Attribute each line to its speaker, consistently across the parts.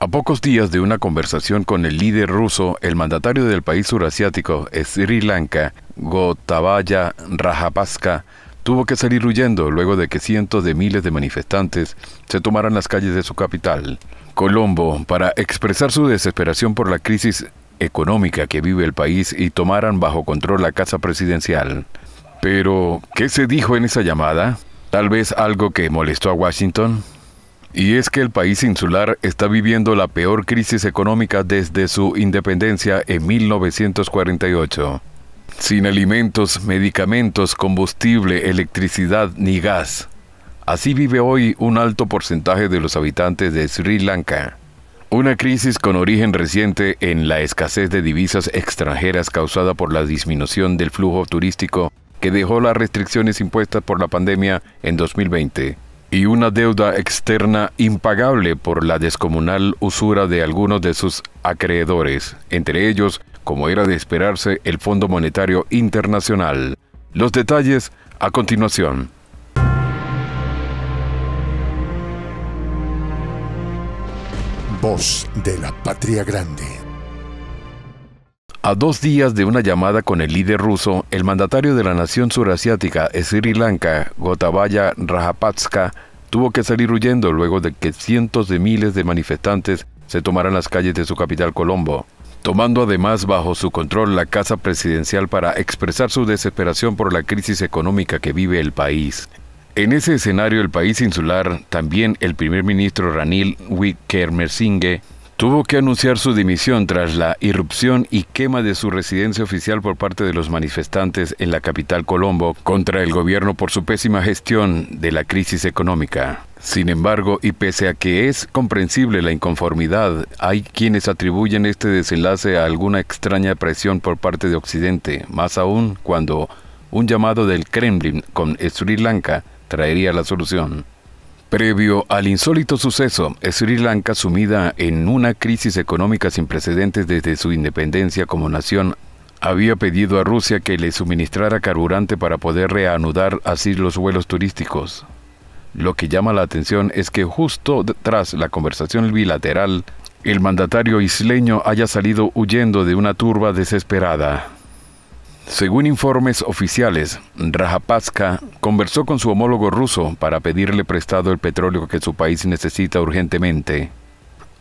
Speaker 1: A pocos días de una conversación con el líder ruso, el mandatario del país surasiático, Sri Lanka, Gotabaya Rajapaksa, tuvo que salir huyendo luego de que cientos de miles de manifestantes se tomaran las calles de su capital, Colombo, para expresar su desesperación por la crisis económica que vive el país y tomaran bajo control la casa presidencial. Pero, ¿qué se dijo en esa llamada? ¿Tal vez algo que molestó a Washington? Y es que el país insular está viviendo la peor crisis económica desde su independencia en 1948. Sin alimentos, medicamentos, combustible, electricidad ni gas. Así vive hoy un alto porcentaje de los habitantes de Sri Lanka. Una crisis con origen reciente en la escasez de divisas extranjeras causada por la disminución del flujo turístico que dejó las restricciones impuestas por la pandemia en 2020. Y una deuda externa impagable por la descomunal usura de algunos de sus acreedores, entre ellos, como era de esperarse, el Fondo Monetario Internacional. Los detalles a continuación.
Speaker 2: Voz de la Patria Grande.
Speaker 1: A 2 días de una llamada con el líder ruso, el mandatario de la nación surasiática, Sri Lanka, Gotabaya Rajapaksa, tuvo que salir huyendo luego de que cientos de miles de manifestantes se tomaran las calles de su capital Colombo, tomando además bajo su control la casa presidencial para expresar su desesperación por la crisis económica que vive el país. En ese escenario, el país insular, también el primer ministro Ranil Wickremesinghe, tuvo que anunciar su dimisión tras la irrupción y quema de su residencia oficial por parte de los manifestantes en la capital Colombo contra el gobierno por su pésima gestión de la crisis económica. Sin embargo, y pese a que es comprensible la inconformidad, hay quienes atribuyen este desenlace a alguna extraña presión por parte de Occidente, más aún cuando un llamado del Kremlin con Sri Lanka traería la solución. Previo al insólito suceso, Sri Lanka, sumida en una crisis económica sin precedentes desde su independencia como nación, había pedido a Rusia que le suministrara carburante para poder reanudar así los vuelos turísticos. Lo que llama la atención es que justo tras la conversación bilateral, el mandatario isleño haya salido huyendo de una turba desesperada. Según informes oficiales, Rajapaksa conversó con su homólogo ruso para pedirle prestado el petróleo que su país necesita urgentemente.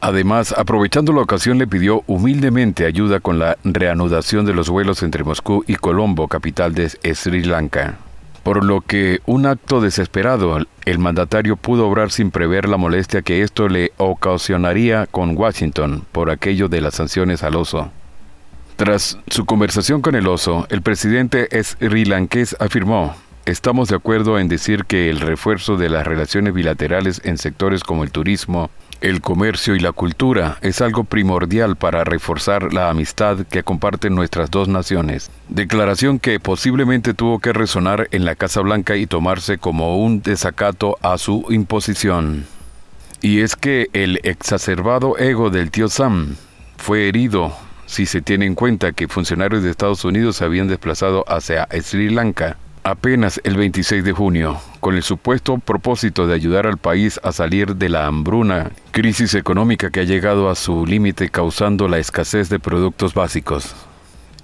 Speaker 1: Además, aprovechando la ocasión, le pidió humildemente ayuda con la reanudación de los vuelos entre Moscú y Colombo, capital de Sri Lanka. Por lo que, un acto desesperado, el mandatario pudo obrar sin prever la molestia que esto le ocasionaría con Washington por aquello de las sanciones al oso. Tras su conversación con el oso, el presidente srilankés afirmó: "Estamos de acuerdo en decir que el refuerzo de las relaciones bilaterales en sectores como el turismo, el comercio y la cultura es algo primordial para reforzar la amistad que comparten nuestras dos naciones". Declaración que posiblemente tuvo que resonar en la Casa Blanca y tomarse como un desacato a su imposición. Y es que el exacerbado ego del tío Sam fue herido si se tiene en cuenta que funcionarios de Estados Unidos se habían desplazado hacia Sri Lanka apenas el 26 de junio, con el supuesto propósito de ayudar al país a salir de la hambruna, crisis económica que ha llegado a su límite causando la escasez de productos básicos.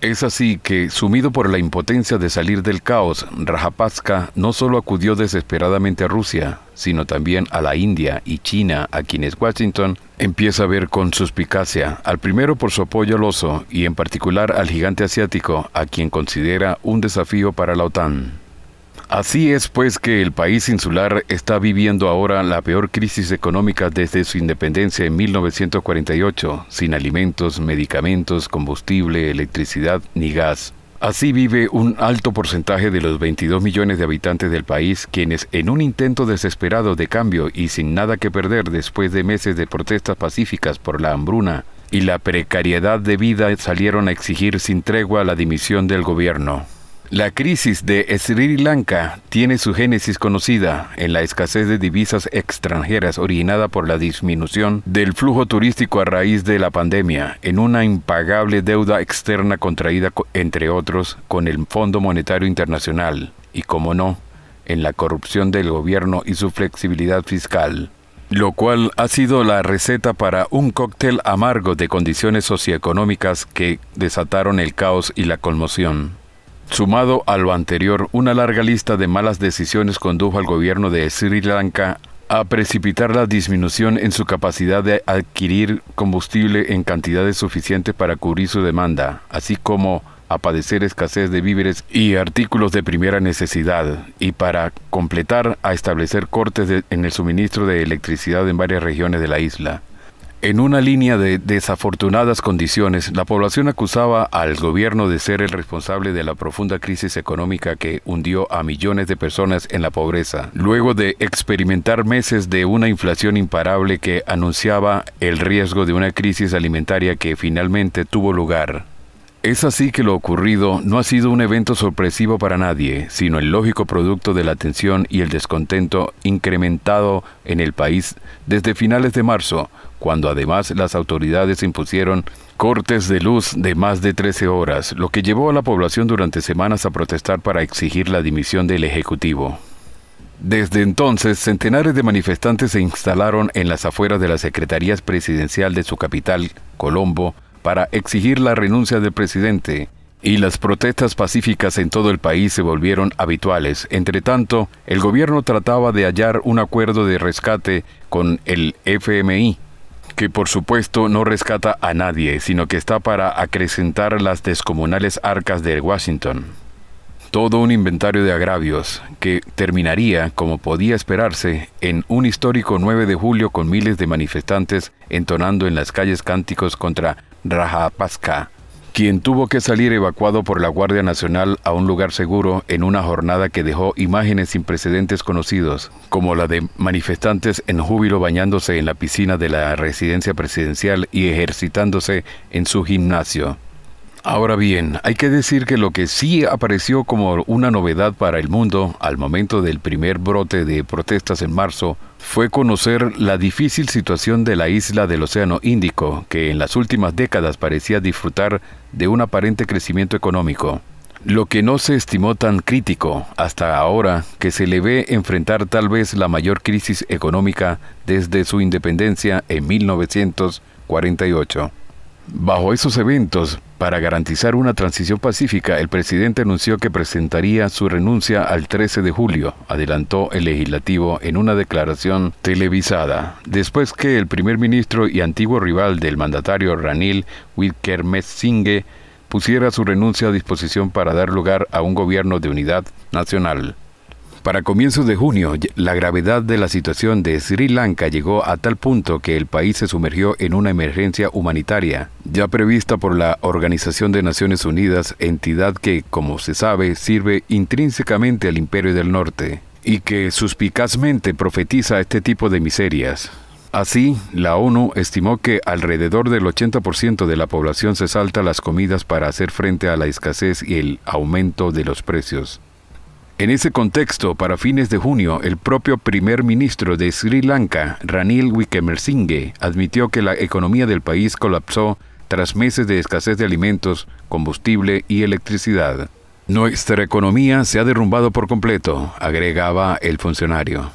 Speaker 1: Es así que, sumido por la impotencia de salir del caos, Rajapaksa no solo acudió desesperadamente a Rusia, sino también a la India y China, a quienes Washington empieza a ver con suspicacia, al primero por su apoyo al oso y en particular al gigante asiático, a quien considera un desafío para la OTAN. Así es pues que el país insular está viviendo ahora la peor crisis económica desde su independencia en 1948, sin alimentos, medicamentos, combustible, electricidad ni gas. Así vive un alto porcentaje de los 22 millones de habitantes del país, quienes en un intento desesperado de cambio y sin nada que perder después de meses de protestas pacíficas por la hambruna y la precariedad de vida, salieron a exigir sin tregua la dimisión del gobierno. La crisis de Sri Lanka tiene su génesis conocida en la escasez de divisas extranjeras originada por la disminución del flujo turístico a raíz de la pandemia, en una impagable deuda externa contraída, entre otros, con el Fondo Monetario Internacional y, como no, en la corrupción del gobierno y su flexibilidad fiscal. lo cual ha sido la receta para un cóctel amargo de condiciones socioeconómicas que desataron el caos y la conmoción. Sumado a lo anterior, una larga lista de malas decisiones condujo al gobierno de Sri Lanka a precipitar la disminución en su capacidad de adquirir combustible en cantidades suficientes para cubrir su demanda, así como a padecer escasez de víveres y artículos de primera necesidad, y para completar, a establecer cortes en el suministro de electricidad en varias regiones de la isla. En una línea de desafortunadas condiciones, la población acusaba al gobierno de ser el responsable de la profunda crisis económica que hundió a millones de personas en la pobreza, luego de experimentar meses de una inflación imparable que anunciaba el riesgo de una crisis alimentaria que finalmente tuvo lugar. Es así que lo ocurrido no ha sido un evento sorpresivo para nadie, sino el lógico producto de la tensión y el descontento incrementado en el país desde finales de marzo, cuando además las autoridades impusieron cortes de luz de más de 13 horas, lo que llevó a la población durante semanas a protestar para exigir la dimisión del Ejecutivo. Desde entonces, centenares de manifestantes se instalaron en las afueras de la Secretaría Presidencial de su capital, Colombo, para exigir la renuncia del presidente, y las protestas pacíficas en todo el país se volvieron habituales. Entretanto, el gobierno trataba de hallar un acuerdo de rescate con el FMI, que por supuesto no rescata a nadie, sino que está para acrecentar las descomunales arcas de Washington. Todo un inventario de agravios, que terminaría, como podía esperarse, en un histórico 9 de julio con miles de manifestantes entonando en las calles cánticos contra Rajapaksa, quien tuvo que salir evacuado por la Guardia Nacional a un lugar seguro en una jornada que dejó imágenes sin precedentes conocidos, como la de manifestantes en júbilo bañándose en la piscina de la residencia presidencial y ejercitándose en su gimnasio. Ahora bien, hay que decir que lo que sí apareció como una novedad para el mundo al momento del primer brote de protestas en marzo fue conocer la difícil situación de la isla del Océano Índico, que en las últimas décadas parecía disfrutar de un aparente crecimiento económico. Lo que no se estimó tan crítico hasta ahora, que se le ve enfrentar tal vez la mayor crisis económica desde su independencia en 1948. Bajo esos eventos, para garantizar una transición pacífica, el presidente anunció que presentaría su renuncia al 13 de julio, adelantó el legislativo en una declaración televisada, después que el primer ministro y antiguo rival del mandatario Ranil Wickremesinghe pusiera su renuncia a disposición para dar lugar a un gobierno de unidad nacional. Para comienzos de junio, la gravedad de la situación de Sri Lanka llegó a tal punto que el país se sumergió en una emergencia humanitaria, ya prevista por la Organización de Naciones Unidas, entidad que, como se sabe, sirve intrínsecamente al Imperio del Norte, y que suspicazmente profetiza este tipo de miserias. Así, la ONU estimó que alrededor del 80% de la población se salta las comidas para hacer frente a la escasez y el aumento de los precios. En ese contexto, para fines de junio, el propio primer ministro de Sri Lanka, Ranil Wickremesinghe, admitió que la economía del país colapsó tras meses de escasez de alimentos, combustible y electricidad. Nuestra economía se ha derrumbado por completo, agregaba el funcionario.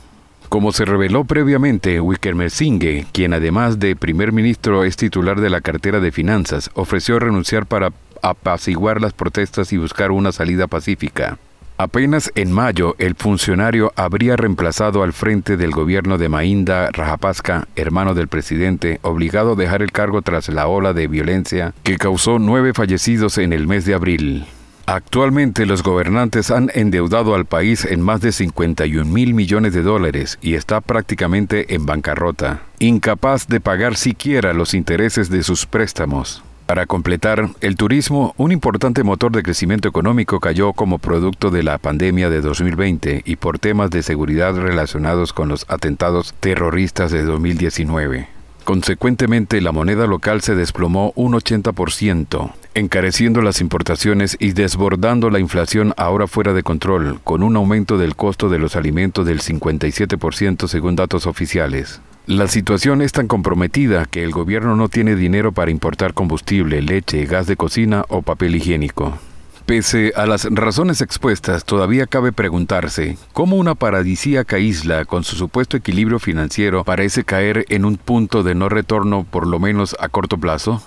Speaker 1: Como se reveló previamente, Wickremesinghe, quien además de primer ministro es titular de la cartera de finanzas, ofreció renunciar para apaciguar las protestas y buscar una salida pacífica. Apenas en mayo, el funcionario habría reemplazado al frente del gobierno de Mahinda Rajapaksa, hermano del presidente, obligado a dejar el cargo tras la ola de violencia que causó 9 fallecidos en el mes de abril. Actualmente los gobernantes han endeudado al país en más de 51.000 millones de dólares y está prácticamente en bancarrota, incapaz de pagar siquiera los intereses de sus préstamos. Para completar, el turismo, un importante motor de crecimiento económico, cayó como producto de la pandemia de 2020 y por temas de seguridad relacionados con los atentados terroristas de 2019. Consecuentemente, la moneda local se desplomó un 80%, encareciendo las importaciones y desbordando la inflación ahora fuera de control, con un aumento del costo de los alimentos del 57% según datos oficiales. La situación es tan comprometida que el gobierno no tiene dinero para importar combustible, leche, gas de cocina o papel higiénico. Pese a las razones expuestas, todavía cabe preguntarse cómo una paradisíaca isla con su supuesto equilibrio financiero parece caer en un punto de no retorno, por lo menos a corto plazo.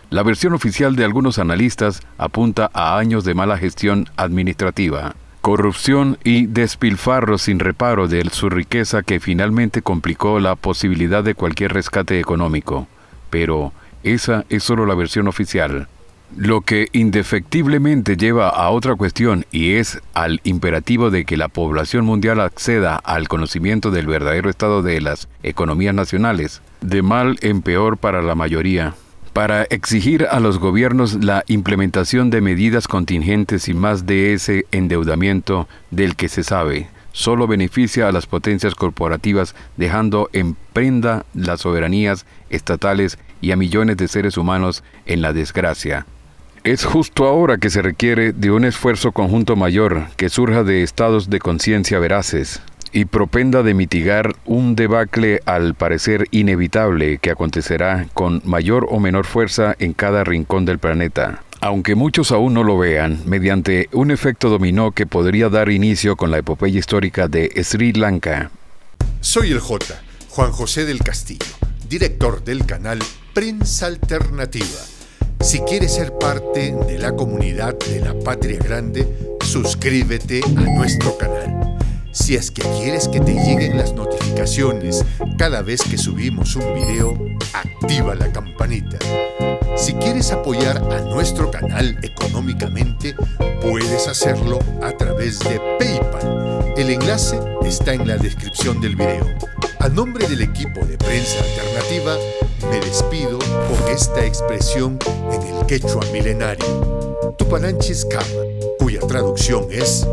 Speaker 1: La versión oficial de algunos analistas apunta a años de mala gestión administrativa, corrupción y despilfarro sin reparo de su riqueza que finalmente complicó la posibilidad de cualquier rescate económico. Pero esa es solo la versión oficial. Lo que indefectiblemente lleva a otra cuestión y es al imperativo de que la población mundial acceda al conocimiento del verdadero estado de las economías nacionales, de mal en peor para la mayoría, para exigir a los gobiernos la implementación de medidas contingentes y más de ese endeudamiento del que se sabe solo beneficia a las potencias corporativas, dejando en prenda las soberanías estatales y a millones de seres humanos en la desgracia. Es justo ahora que se requiere de un esfuerzo conjunto mayor que surja de estados de conciencia veraces y propenda de mitigar un debacle al parecer inevitable que acontecerá con mayor o menor fuerza en cada rincón del planeta. Aunque muchos aún no lo vean, mediante un efecto dominó que podría dar inicio con la epopeya histórica de Sri Lanka.
Speaker 2: Soy el J, Juan José del Castillo, director del canal Prensa Alternativa. Si quieres ser parte de la comunidad de la Patria Grande, suscríbete a nuestro canal. Si es que quieres que te lleguen las notificaciones cada vez que subimos un video, activa la campanita. Si quieres apoyar a nuestro canal económicamente, puedes hacerlo a través de PayPal. El enlace está en la descripción del video. A nombre del equipo de Prensa Alternativa, me despido con esta expresión en el quechua milenario, Tupananchis Kama, cuya traducción es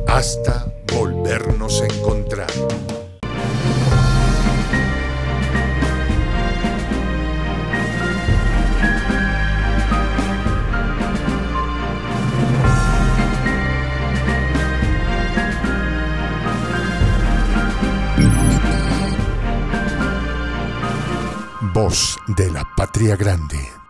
Speaker 2: hasta volvernos a encontrar. Voz de la Patria Grande.